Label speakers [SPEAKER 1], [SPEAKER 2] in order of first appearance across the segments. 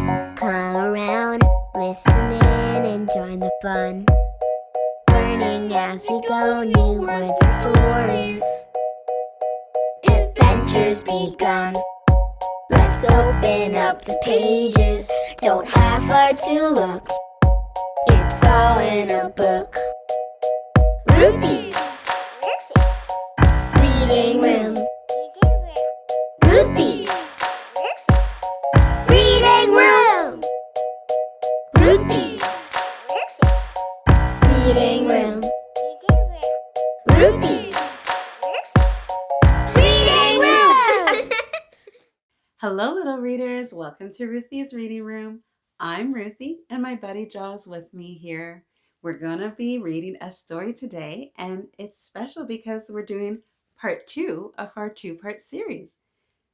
[SPEAKER 1] Come around, listen in and join the fun. Learning as we go, new words and stories. Adventures begun. Let's open up the pages. Don't have far to look. It's all in a book. Ruthy's Reading Room. Ruthy's Reading Room. Ruthy's Reading Room. Ruthy's Reading Room.
[SPEAKER 2] Hello, little readers. Welcome to Ruthy's Reading Room. I'm Ruthy, and my buddy Jaws with me here. We're going to be reading a story today, and it's special because we're doing part 2 of our 2-part series.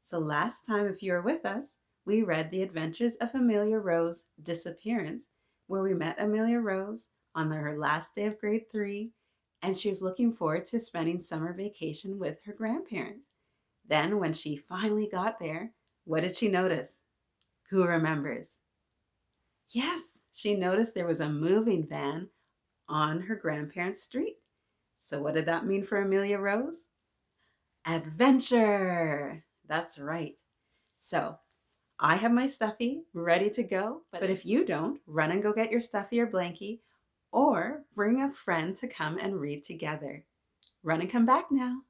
[SPEAKER 2] So last time, if you were with us, we read The Adventures of Amilya Rose, Disappearance, where we met Amilya Rose on her last day of grade 3, and she was looking forward to spending summer vacation with her grandparents. Then when she finally got there, what did she notice? Who remembers? Yes, she noticed there was a moving van on her grandparents' street. So what did that mean for Amilya Rose? Adventure! That's right. So I have my stuffy ready to go, but if you don't, run and go get your stuffy or blankie, or bring a friend to come and read together. Run and come back now.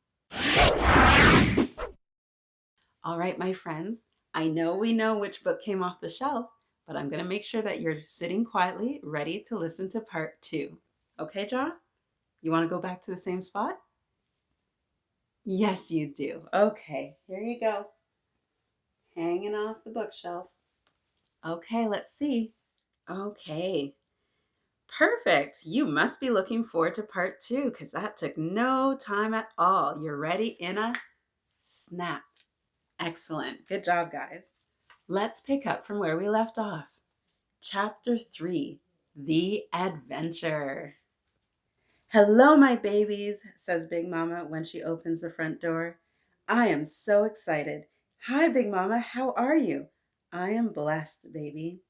[SPEAKER 2] All right, my friends, I know we know which book came off the shelf, but I'm going to make sure that you're sitting quietly, ready to listen to part 2. Okay, John? You want to go back to the same spot? Yes, you do. Okay, here you go. Hanging off the bookshelf. Okay, let's see. Okay. Perfect. You must be looking forward to part 2 because that took no time at all. You're ready in a snap. Excellent. Good job, guys. Let's pick up from where we left off. Chapter 3, The Adventure. Hello, my babies, says Big Mama when she opens the front door. I am so excited. Hi, Big Mama, how are you? I am blessed, baby.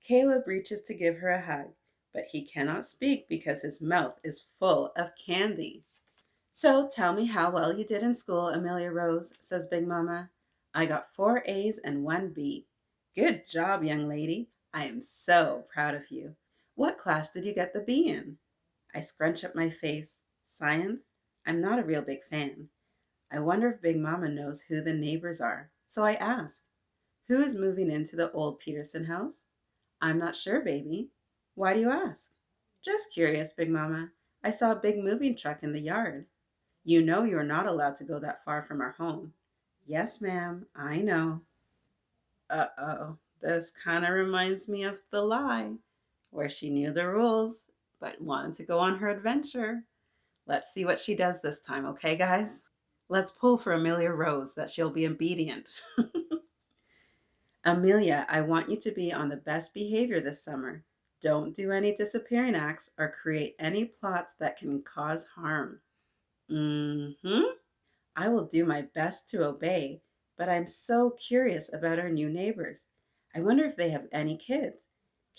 [SPEAKER 2] Caleb reaches to give her a hug, but he cannot speak because his mouth is full of candy. So tell me how well you did in school, Amilya Rose, says Big Mama. I got 4 A's and 1 B. Good job, young lady. I am so proud of you. What class did you get the B in? I scrunch up my face. Science? I'm not a real big fan. I wonder if Big Mama knows who the neighbors are. So I ask, who is moving into the old Peterson house? I'm not sure, baby. Why do you ask? Just curious, Big Mama. I saw a big moving truck in the yard. You know you're not allowed to go that far from our home. Yes, ma'am, I know. Uh-oh, this kind of reminds me of The Lie, where she knew the rules, but wanted to go on her adventure. Let's see what she does this time, okay, guys? Let's pull for Amilya Rose that she'll be obedient. Amilya, I want you to be on the best behavior this summer. Don't do any disappearing acts or create any plots that can cause harm. Mm-hmm. I will do my best to obey, but I'm so curious about our new neighbors. I wonder if they have any kids.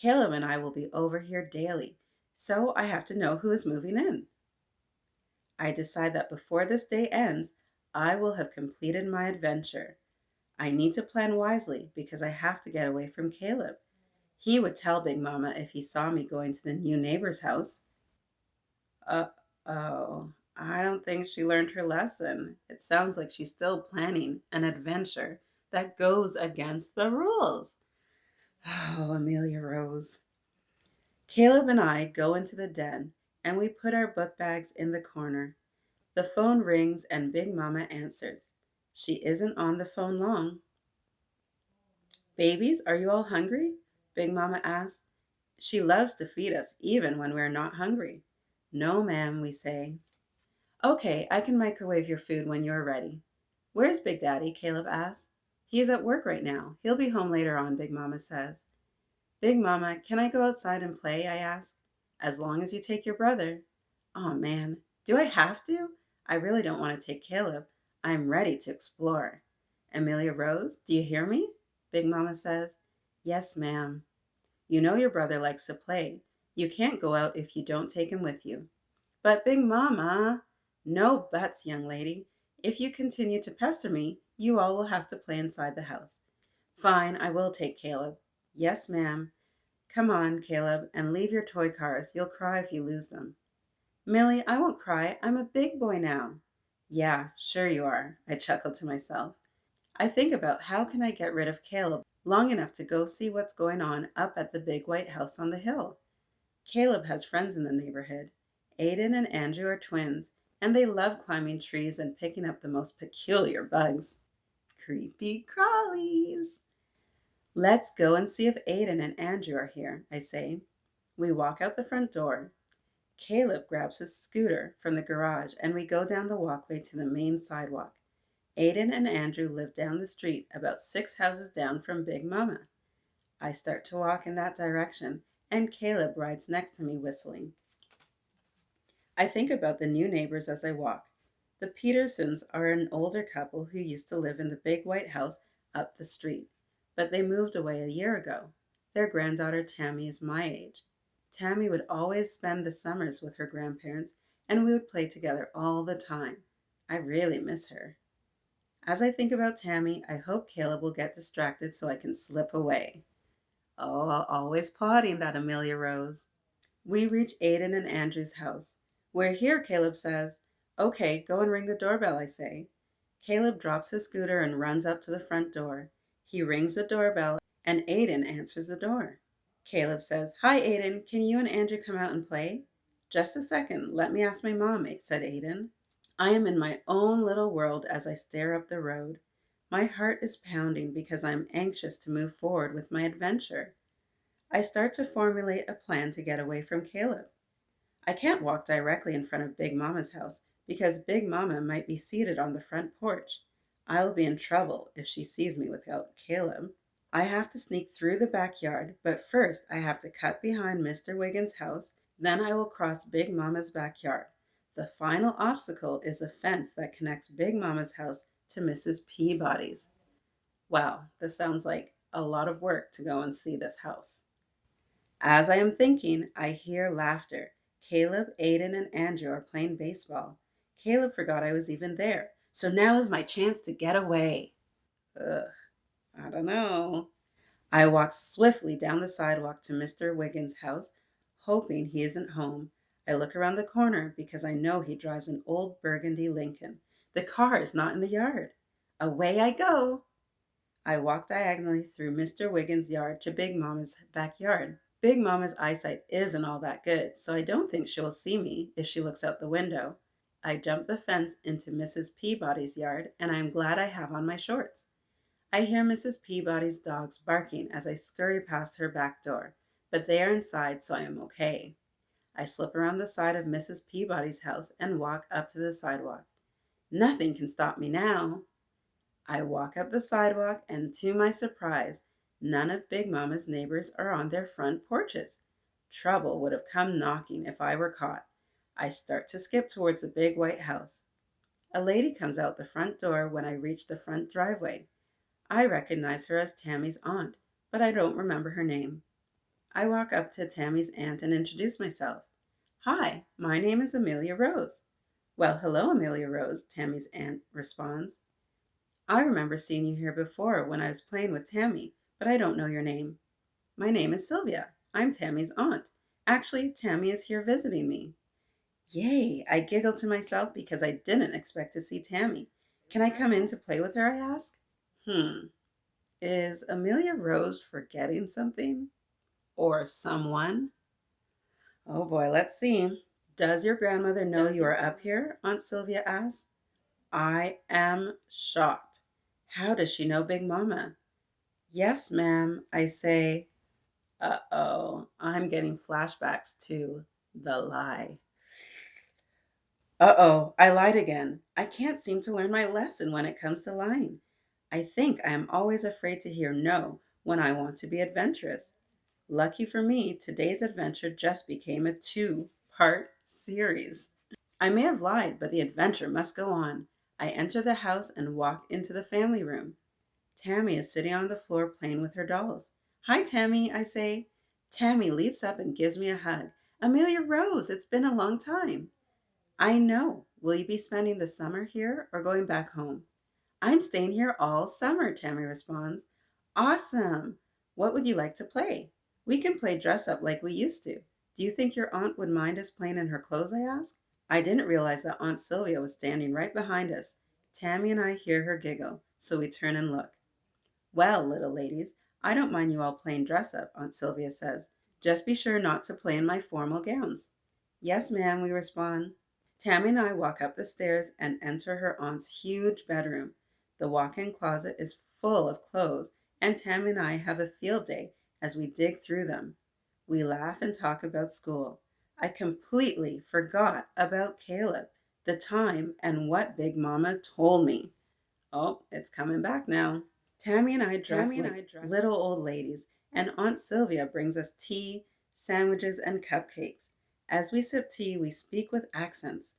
[SPEAKER 2] Caleb and I will be over here daily, so I have to know who is moving in. I decide that before this day ends, I will have completed my adventure. I need to plan wisely because I have to get away from Caleb. He would tell Big Mama if he saw me going to the new neighbor's house. Uh-oh, I don't think she learned her lesson. It sounds like she's still planning an adventure that goes against the rules. Oh, Amilya Rose. Caleb and I go into the den and we put our book bags in the corner. The phone rings and Big Mama answers. She isn't on the phone long. Babies, are you all hungry? Big Mama asks. She loves to feed us even when we're not hungry. No, ma'am, we say. Okay, I can microwave your food when you're ready. Where's Big Daddy? Caleb asks. He is at work right now. He'll be home later on, Big Mama says. Big Mama, can I go outside and play? I ask. As long as you take your brother. Oh man, do I have to? I really don't want to take Caleb. I'm ready to explore. Amilya Rose, do you hear me? Big Mama says. Yes, ma'am. You know your brother likes to play. You can't go out if you don't take him with you. But Big Mama, no buts, young lady. If you continue to pester me, you all will have to play inside the house. Fine, I will take Caleb. Yes, ma'am. Come on, Caleb, and leave your toy cars. You'll cry if you lose them. Millie, I won't cry. I'm a big boy now. Yeah, sure you are, I chuckled to myself. I think about how can I get rid of Caleb long enough to go see what's going on up at the big white house on the hill. Caleb has friends in the neighborhood. Aiden and Andrew are twins, and they love climbing trees and picking up the most peculiar bugs. Creepy crawlies. Let's go and see if Aiden and Andrew are here, I say. We walk out the front door. Caleb grabs his scooter from the garage, and we go down the walkway to the main sidewalk. Aiden and Andrew live down the street, about 6 houses down from Big Mama. I start to walk in that direction, and Caleb rides next to me whistling. I think about the new neighbors as I walk. The Petersons are an older couple who used to live in the big white house up the street, but they moved away a year ago. Their granddaughter Tammy is my age. Tammy would always spend the summers with her grandparents, and we would play together all the time. I really miss her. As I think about Tammy, I hope Caleb will get distracted so I can slip away. Oh, always plotting that Amilya Rose. We reach Aiden and Andrew's house. We're here, Caleb says. Okay, go and ring the doorbell, I say. Caleb drops his scooter and runs up to the front door. He rings the doorbell, and Aiden answers the door. Caleb says, Hi, Aiden. Can you and Andrew come out and play? Just a second. Let me ask my mom, said Aiden. I am in my own little world as I stare up the road. My heart is pounding because I am anxious to move forward with my adventure. I start to formulate a plan to get away from Caleb. I can't walk directly in front of Big Mama's house because Big Mama might be seated on the front porch. I'll be in trouble if she sees me without Caleb. I have to sneak through the backyard, but first I have to cut behind Mr. Wiggins' house, then I will cross Big Mama's backyard. The final obstacle is a fence that connects Big Mama's house to Mrs. Peabody's. Wow, this sounds like a lot of work to go and see this house. As I am thinking, I hear laughter. Caleb, Aiden, and Andrew are playing baseball. Caleb forgot I was even there, so now is my chance to get away. Ugh, I don't know. I walk swiftly down the sidewalk to Mr. Wiggins' house, hoping he isn't home. I look around the corner because I know he drives an old burgundy Lincoln. The car is not in the yard. Away I go. I walk diagonally through Mr. Wiggins' yard to Big Mama's backyard. Big Mama's eyesight isn't all that good, so I don't think she will see me if she looks out the window. I jump the fence into Mrs. Peabody's yard, and I am glad I have on my shorts. I hear Mrs. Peabody's dogs barking as I scurry past her back door, but they are inside, so I am okay. I slip around the side of Mrs. Peabody's house and walk up to the sidewalk. Nothing can stop me now. I walk up the sidewalk, and to my surprise, none of Big Mama's neighbors are on their front porches. Trouble would have come knocking if I were caught. I start to skip towards the big white house. A lady comes out the front door when I reach the front driveway. I recognize her as Tammy's aunt, but I don't remember her name. I walk up to Tammy's aunt and introduce myself. Hi, my name is Amilya Rose. Well, hello, Amilya Rose, Tammy's aunt responds. I remember seeing you here before when I was playing with Tammy, but I don't know your name. My name is Sylvia. I'm Tammy's aunt. Actually, Tammy is here visiting me. Yay! I giggle to myself because I didn't expect to see Tammy. Can I come in to play with her, I ask? Is Amilya Rose forgetting something? Or someone? Oh boy, let's see. Does your grandmother know you are up here? Aunt Sylvia asks. I am shocked. How does she know Big Mama? Yes, ma'am, I say. Uh-oh, I'm getting flashbacks to the lie. Uh-oh, I lied again. I can't seem to learn my lesson when it comes to lying. I think I am always afraid to hear no when I want to be adventurous. Lucky for me, today's adventure just became a 2-part series. I may have lied, but the adventure must go on. I enter the house and walk into the family room. Tammy is sitting on the floor playing with her dolls. Hi, Tammy, I say. Tammy leaps up and gives me a hug. Amilya Rose, it's been a long time. I know. Will you be spending the summer here or going back home? I'm staying here all summer, Tammy responds. Awesome. What would you like to play? We can play dress up like we used to. Do you think your aunt would mind us playing in her clothes? I ask. I didn't realize that Aunt Sylvia was standing right behind us. Tammy and I hear her giggle, so we turn and look. Well, little ladies, I don't mind you all playing dress up, Aunt Sylvia says. Just be sure not to play in my formal gowns. Yes, ma'am, we respond. Tammy and I walk up the stairs and enter her aunt's huge bedroom. The walk-in closet is full of clothes, and Tammy and I have a field day as we dig through them. We laugh and talk about school. I completely forgot about Caleb, the time, and what Big Mama told me. Oh, it's coming back now. Tammy and I dress like little old ladies, and Aunt Sylvia brings us tea, sandwiches, and cupcakes. As we sip tea, we speak with accents.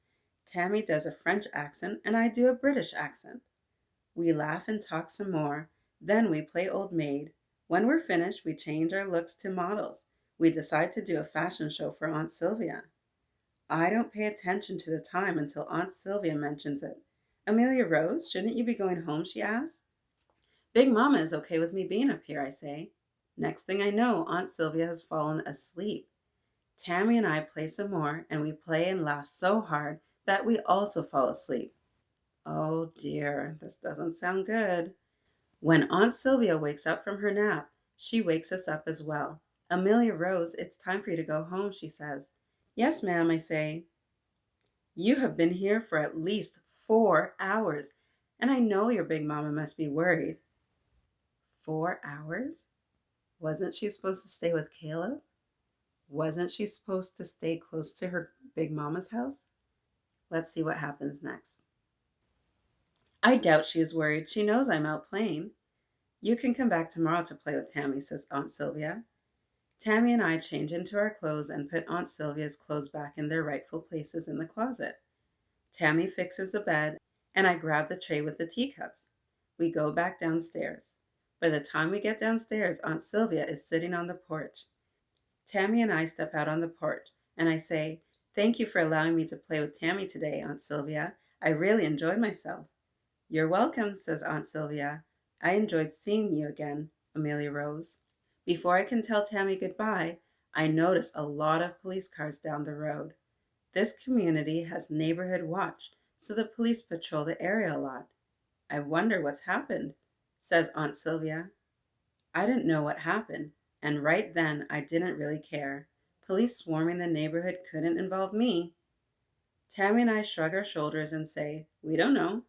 [SPEAKER 2] Tammy does a French accent, and I do a British accent. We laugh and talk some more. Then we play Old Maid. When we're finished, we change our looks to models. We decide to do a fashion show for Aunt Sylvia. I don't pay attention to the time until Aunt Sylvia mentions it. Amilya Rose, shouldn't you be going home? She asks. Big Mama is okay with me being up here, I say. Next thing I know, Aunt Sylvia has fallen asleep. Tammy and I play some more, and we play and laugh so hard that we also fall asleep. Oh dear, this doesn't sound good. When Aunt Sylvia wakes up from her nap, she wakes us up as well. Amilya Rose, it's time for you to go home, she says. Yes, ma'am, I say. You have been here for at least 4 hours, and I know your big mama must be worried. 4 hours? Wasn't she supposed to stay with Caleb? Wasn't she supposed to stay close to her big mama's house? Let's see what happens next. I doubt she is worried. She knows I'm out playing. You can come back tomorrow to play with Tammy, says Aunt Sylvia. Tammy and I change into our clothes and put Aunt Sylvia's clothes back in their rightful places in the closet. Tammy fixes the bed, and I grab the tray with the teacups. We go back downstairs. By the time we get downstairs, Aunt Sylvia is sitting on the porch. Tammy and I step out on the porch, and I say, Thank you for allowing me to play with Tammy today, Aunt Sylvia. I really enjoyed myself. You're welcome, says Aunt Sylvia. I enjoyed seeing you again, Amilya Rose. Before I can tell Tammy goodbye, I notice a lot of police cars down the road. This community has neighborhood watch, so the police patrol the area a lot. I wonder what's happened, says Aunt Sylvia. I didn't know what happened, and right then I didn't really care. Police swarming the neighborhood couldn't involve me. Tammy and I shrug our shoulders and say, We don't know.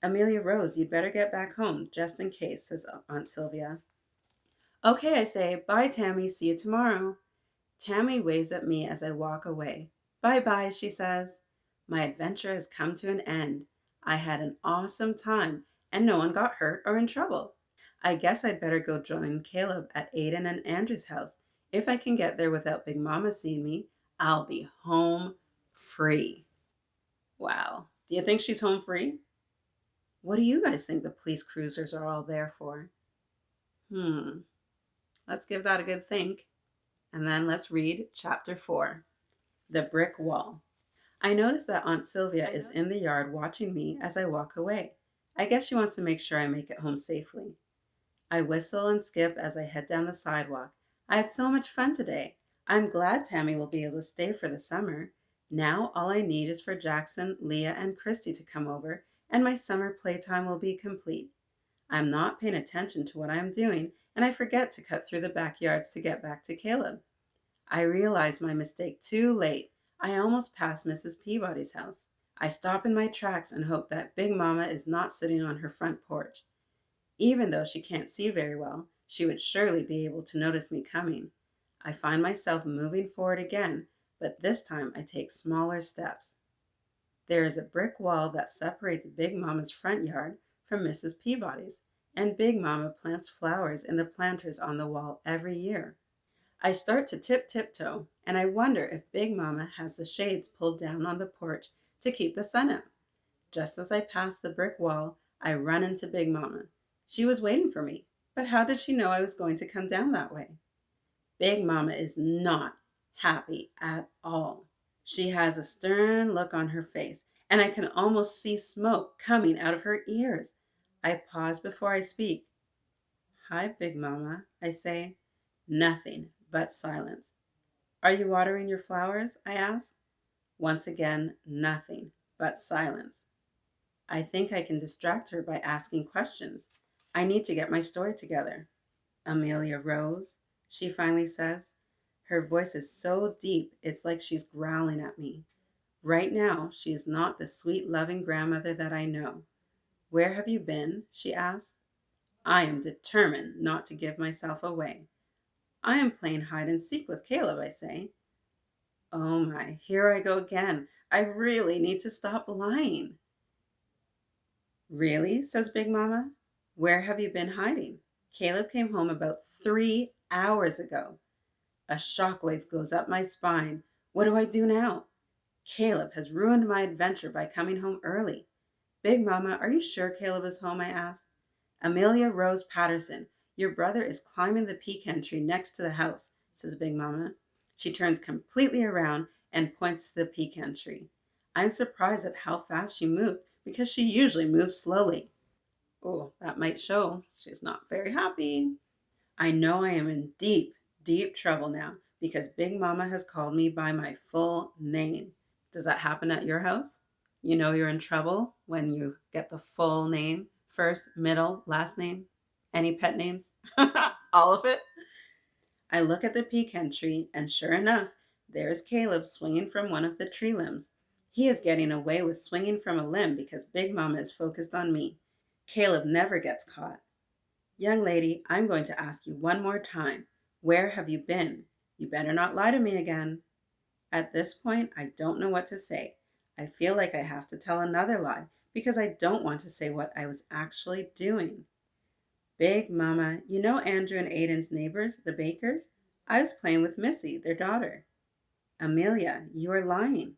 [SPEAKER 2] Amilya Rose, you'd better get back home, just in case, says Aunt Sylvia. Okay, I say, bye, Tammy, see you tomorrow. Tammy waves at me as I walk away. Bye-bye, she says. My adventure has come to an end. I had an awesome time, and no one got hurt or in trouble. I guess I'd better go join Caleb at Aiden and Andrew's house. If I can get there without Big Mama seeing me, I'll be home free. Wow. Do you think she's home free? What do you guys think the police cruisers are all there for? Let's give that a good think. And then let's read chapter 4, The Brick Wall. I notice that Aunt Sylvia is in the yard watching me as I walk away. I guess she wants to make sure I make it home safely. I whistle and skip as I head down the sidewalk. I had so much fun today. I'm glad Tammy will be able to stay for the summer. Now all I need is for Jackson, Leah, and Christy to come over, and my summer playtime will be complete. I'm not paying attention to what I'm doing, and I forget to cut through the backyards to get back to Caleb. I realize my mistake too late. I almost pass Mrs. Peabody's house. I stop in my tracks and hope that Big Mama is not sitting on her front porch. Even though she can't see very well, she would surely be able to notice me coming. I find myself moving forward again, but this time I take smaller steps. There is a brick wall that separates Big Mama's front yard from Mrs. Peabody's, and Big Mama plants flowers in the planters on the wall every year. I start to tiptoe, and I wonder if Big Mama has the shades pulled down on the porch to keep the sun out. Just as I pass the brick wall, I run into Big Mama. She was waiting for me. But how did she know I was going to come down that way? Big Mama is not happy at all. She has a stern look on her face, and I can almost see smoke coming out of her ears. I pause before I speak. Hi, Big Mama, I say. Nothing but silence. Are you watering your flowers? I ask. Once again, nothing but silence. I think I can distract her by asking questions. I need to get my story together. Amilya Rose, she finally says. Her voice is so deep, it's like she's growling at me. Right now, she is not the sweet, loving grandmother that I know. Where have you been? She asks. I am determined not to give myself away. I am playing hide and seek with Caleb, I say. Oh my, here I go again. I really need to stop lying. Really? Says Big Mama. Where have you been hiding? Caleb came home about 3 hours ago. A shockwave goes up my spine. What do I do now? Caleb has ruined my adventure by coming home early. Big Mama, are you sure Caleb is home? I ask. Amilya Rose Patterson, your brother is climbing the pecan tree next to the house, says Big Mama. She turns completely around and points to the pecan tree. I'm surprised at how fast she moved because she usually moves slowly. Oh, that might show she's not very happy. I know I am in deep, deep trouble now because Big Mama has called me by my full name. Does that happen at your house? You know you're in trouble when you get the full name, first, middle, last name, any pet names, all of it. I look at the pecan tree, and sure enough, there's Caleb swinging from one of the tree limbs. He is getting away with swinging from a limb because Big Mama is focused on me. Caleb never gets caught. Young lady, I'm going to ask you one more time. Where have you been? You better not lie to me again. At this point, I don't know what to say. I feel like I have to tell another lie because I don't want to say what I was actually doing. Big Mama, you know Andrew and Aiden's neighbors, the Bakers? I was playing with Missy, their daughter. Amelia, you are lying,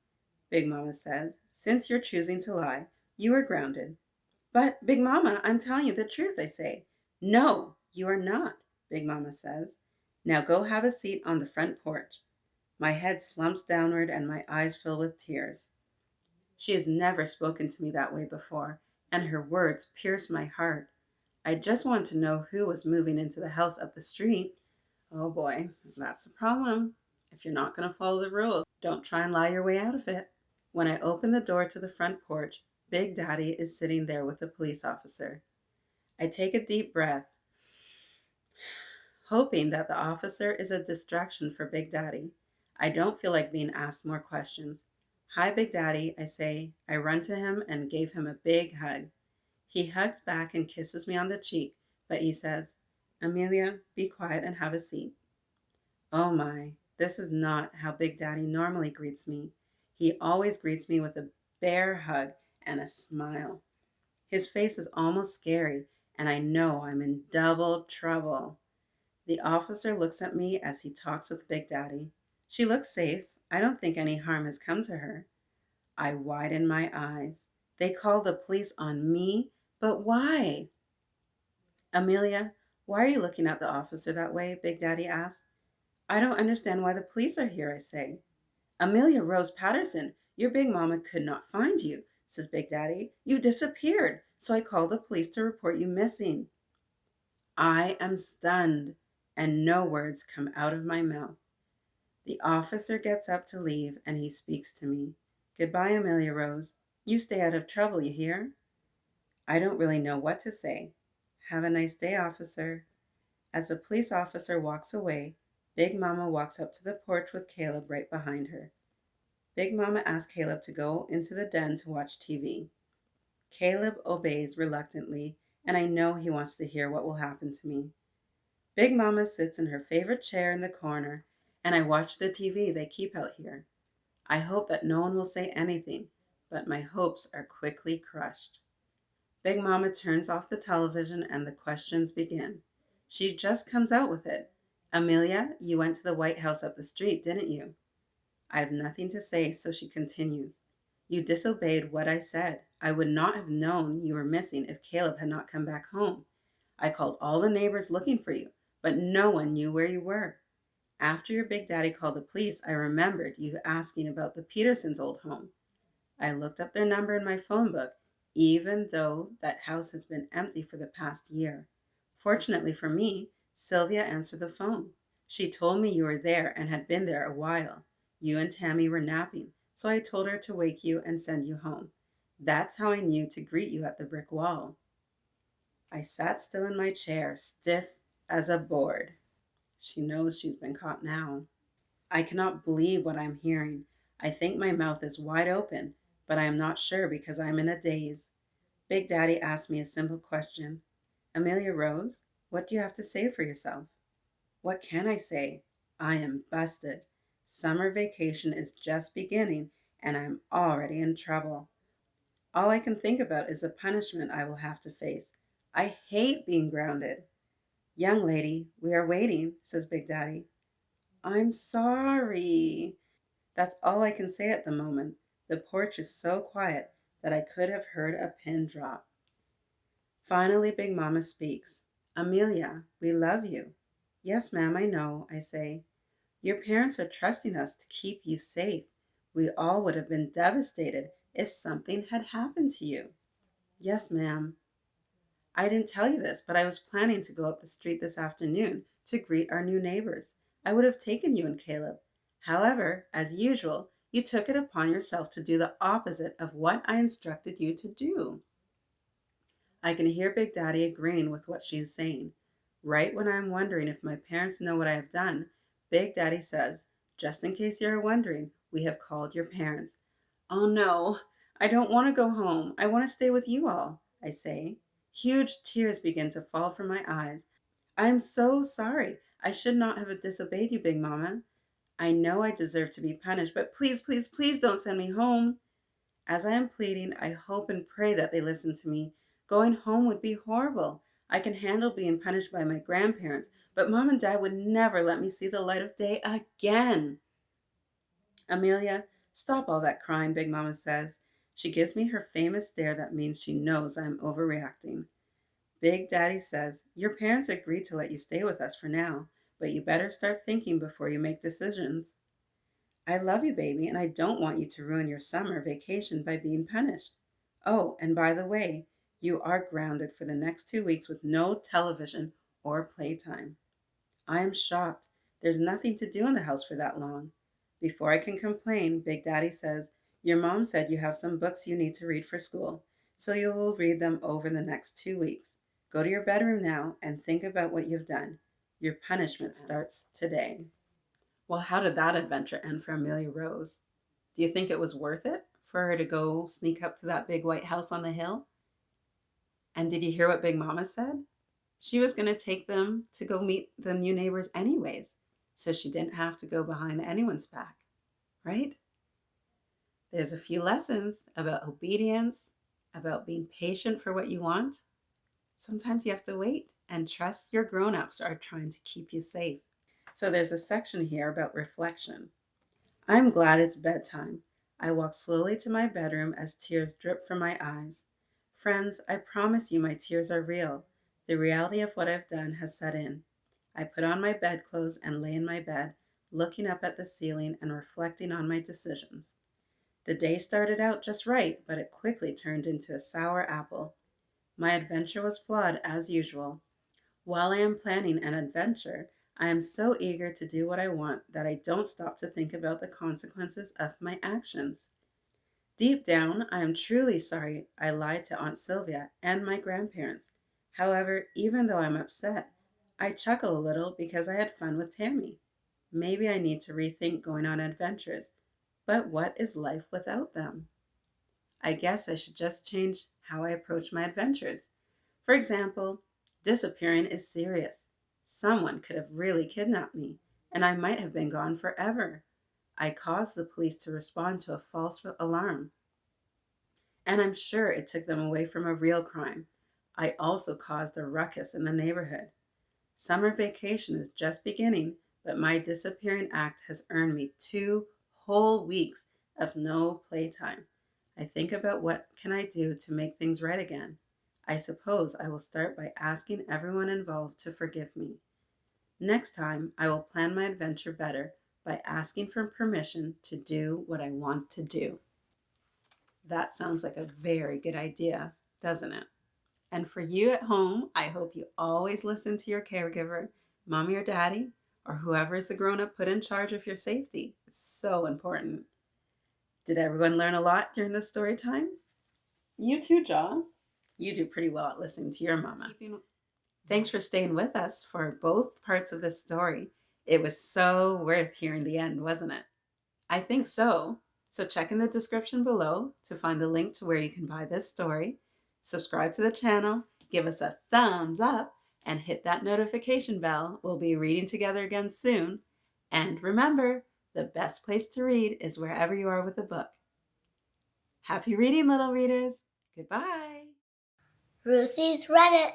[SPEAKER 2] Big Mama says. Since you're choosing to lie, you are grounded. But, Big Mama, I'm telling you the truth, I say. No, you are not, Big Mama says. Now go have a seat on the front porch. My head slumps downward and my eyes fill with tears. She has never spoken to me that way before, and her words pierce my heart. I just want to know who was moving into the house up the street. Oh boy, that's the problem. If you're not going to follow the rules, don't try and lie your way out of it. When I open the door to the front porch, Big Daddy is sitting there with a police officer. I take a deep breath, hoping that the officer is a distraction for Big Daddy. I don't feel like being asked more questions. Hi, Big Daddy, I say. I run to him and gave him a big hug. He hugs back and kisses me on the cheek, but he says, Amelia, be quiet and have a seat. Oh my, this is not how Big Daddy normally greets me. He always greets me with a bear hug and a smile. His face is almost scary, and I know I'm in double trouble. The officer looks at me as he talks with Big Daddy. She looks safe. I don't think any harm has come to her. I widen my eyes. They call the police on me, but why? Amelia, why are you looking at the officer that way? Big Daddy asks. I don't understand why the police are here, I say. Amilya Rose Patterson, your Big Mama could not find you, says Big Daddy. You disappeared, so I called the police to report you missing. I am stunned, and no words come out of my mouth. The officer gets up to leave, and he speaks to me. Goodbye, Amilya Rose. You stay out of trouble, you hear? I don't really know what to say. Have a nice day, officer. As the police officer walks away, Big Mama walks up to the porch with Caleb right behind her. Big Mama asks Caleb to go into the den to watch TV. Caleb obeys reluctantly, and I know he wants to hear what will happen to me. Big Mama sits in her favorite chair in the corner, and I watch the TV they keep out here. I hope that no one will say anything, but my hopes are quickly crushed. Big Mama turns off the television and the questions begin. She just comes out with it. Amelia, you went to the White House up the street, didn't you? I have nothing to say, so she continues. You disobeyed what I said. I would not have known you were missing if Caleb had not come back home. I called all the neighbors looking for you, but no one knew where you were. After your big daddy called the police, I remembered you asking about the Petersons' old home. I looked up their number in my phone book, even though that house has been empty for the past year. Fortunately for me, Sylvia answered the phone. She told me you were there and had been there a while. You and Tammy were napping, so I told her to wake you and send you home. That's how I knew to greet you at the brick wall. I sat still in my chair, stiff as a board. She knows she's been caught now. I cannot believe what I'm hearing. I think my mouth is wide open, but I am not sure because I'm in a daze. Big Daddy asked me a simple question. Amilya Rose, what do you have to say for yourself? What can I say? I am busted. Summer vacation is just beginning and I'm already in trouble. All I can think about is the punishment I will have to face. I hate being grounded. Young lady, we are waiting, says Big Daddy. I'm sorry. That's all I can say at the moment. The porch is so quiet that I could have heard a pin drop. Finally, Big Mama speaks. Amilya, we love you. Yes, ma'am, I know, I say. Your parents are trusting us to keep you safe. We all would have been devastated if something had happened to you. Yes, ma'am. I didn't tell you this, but I was planning to go up the street this afternoon to greet our new neighbors. I would have taken you and Caleb. However, as usual, you took it upon yourself to do the opposite of what I instructed you to do. I can hear Big Daddy agreeing with what she is saying. Right when I'm wondering if my parents know what I have done, Big Daddy says, just in case you're wondering, we have called your parents. Oh no, I don't want to go home. I want to stay with you all, I say. Huge tears begin to fall from my eyes. I am so sorry. I should not have disobeyed you, Big Mama. I know I deserve to be punished, but please, please, please don't send me home. As I am pleading, I hope and pray that they listen to me. Going home would be horrible. I can handle being punished by my grandparents, but Mom and Dad would never let me see the light of day again. Amilya, stop all that crying, Big Mama says. She gives me her famous stare that means she knows I'm overreacting. Big Daddy says, your parents agreed to let you stay with us for now, but you better start thinking before you make decisions. I love you, baby, and I don't want you to ruin your summer vacation by being punished. Oh, and by the way, you are grounded for the next 2 weeks with no television or playtime. I am shocked. There's nothing to do in the house for that long. Before I can complain, Big Daddy says, your mom said you have some books you need to read for school, so you will read them over the next 2 weeks. Go to your bedroom now and think about what you've done. Your punishment starts today. Well, how did that adventure end for Amilya Rose? Do you think it was worth it for her to go sneak up to that big white house on the hill? And did you hear what Big Mama said? She was going to take them to go meet the new neighbors anyways, so she didn't have to go behind anyone's back, right? There's a few lessons about obedience, about being patient for what you want. Sometimes you have to wait and trust your grown-ups are trying to keep you safe. So there's a section here about reflection. I'm glad it's bedtime. I walk slowly to my bedroom as tears drip from my eyes. Friends, I promise you my tears are real. The reality of what I've done has set in. I put on my bedclothes and lay in my bed, looking up at the ceiling and reflecting on my decisions. The day started out just right, but it quickly turned into a sour apple. My adventure was flawed as usual. While I am planning an adventure, I am so eager to do what I want that I don't stop to think about the consequences of my actions. Deep down, I am truly sorry I lied to Aunt Sylvia and my grandparents. However, even though I'm upset, I chuckle a little because I had fun with Tammy. Maybe I need to rethink going on adventures, but what is life without them? I guess I should just change how I approach my adventures. For example, disappearing is serious. Someone could have really kidnapped me, and I might have been gone forever. I caused the police to respond to a false alarm, and I'm sure it took them away from a real crime. I also caused a ruckus in the neighborhood. Summer vacation is just beginning, but my disappearing act has earned me 2 whole weeks of no playtime. I think about what can I do to make things right again. I suppose I will start by asking everyone involved to forgive me. Next time, I will plan my adventure better by asking for permission to do what I want to do. That sounds like a very good idea, doesn't it? And for you at home, I hope you always listen to your caregiver, mommy or daddy, or whoever is the grown-up put in charge of your safety. It's so important. Did everyone learn a lot during this story time? You too, John. You do pretty well at listening to your mama. Thanks for staying with us for both parts of this story. It was so worth hearing the end, wasn't it? I think so. So check in the description below to find the link to where you can buy this story. Subscribe to the channel, give us a thumbs up, and hit that notification bell. We'll be reading together again soon. And remember, the best place to read is wherever you are with a book. Happy reading, little readers. Goodbye.
[SPEAKER 1] Ruthy's read it.